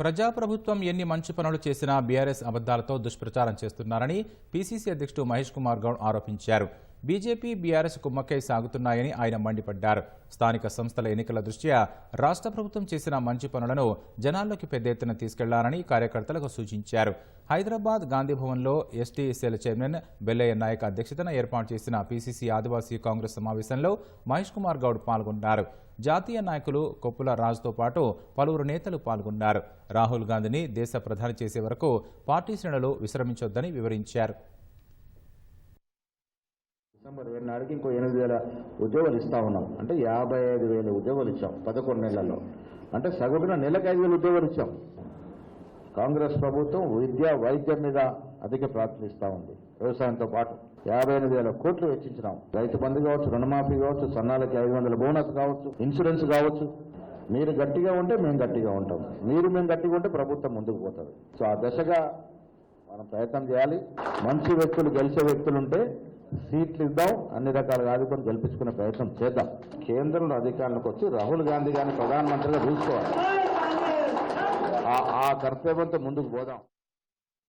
ప్రజాప్రభుత్వం ఎన్ని మంచి పనులు చేసినా బీఆర్ఎస్ అబద్దాలతో దుష్ప్రచారం చేస్తున్నారని పీసీసీ అధ్యక్షుడు మహేష్ కుమార్ గౌడ్ ఆరోపించారు. బీజేపీ బీఆర్ఎస్ కుమ్మక్కై సాగుతున్నాయని ఆయన మండిపడ్డారు. స్థానిక సంస్థల ఎన్నికల దృష్ట్యా రాష్ట్ర ప్రభుత్వం చేసిన మంచి పనులను జనాల్లోకి పెద్ద ఎత్తున తీసుకెళ్లాలని కార్యకర్తలకు సూచించారు. హైదరాబాద్ గాంధీభవన్లో ఎస్టీసీఎల్ చైర్మన్ బెల్లయ్య నాయక్ అధ్యక్షతన ఏర్పాటు చేసిన పీసీసీ ఆదివాసీ కాంగ్రెస్ సమావేశంలో మహేష్ కుమార్ గౌడ్ పాల్గొన్నారు. జాతీయ నాయకులు కొప్పుల రాజుతో పాటు పలువురు నేతలు పాల్గొన్నారు. రాహుల్ గాంధీని దేశ ప్రధాని చేసే వరకు పార్టీ శ్రేణులు విశ్రమించొద్దని వివరించారు. డిసెంబర్ 7 నాటికి ఇంకో 8,000 ఉద్యోగాలు ఇస్తా ఉన్నాం. అంటే 55,000 ఉద్యోగాలు ఇచ్చాం 11 నెలల్లో. అంటే సగటున నెలకు 5,000 ఉద్యోగాలు ఇచ్చాం. కాంగ్రెస్ ప్రభుత్వం విద్య వైద్యం మీద అధిక ప్రాధాన్యత ఇస్తా ఉంది. వ్యవసాయంతో పాటు 58,000 కోట్లు వెచ్చించినాం. రైతు బంధు కావచ్చు, రుణమాఫీ కావచ్చు, సన్నాలకి 500 బోనస్ కావచ్చు, ఇన్సూరెన్స్ కావచ్చు. మీరు గట్టిగా ఉంటే మేము గట్టిగా ఉంటాం, మేము గట్టిగా ఉంటే ప్రభుత్వం ముందుకు పోతుంది. సో ఆ దశగా మనం ప్రయత్నం చేయాలి. మంచి వ్యక్తులు, గెలిచే వ్యక్తులు ఉంటే సీట్లు ఇద్దాం, అన్ని రకాలుగా ఆదుకొని గెలిపించుకునే ప్రయత్నం చేద్దాం. కేంద్రంలో అధికారంలోకి వచ్చి రాహుల్ గాంధీ గారిని ప్రధానమంత్రిగా చూసుకోవాలి. ఆ కర్తవ్యంతో ముందుకు పోదాం.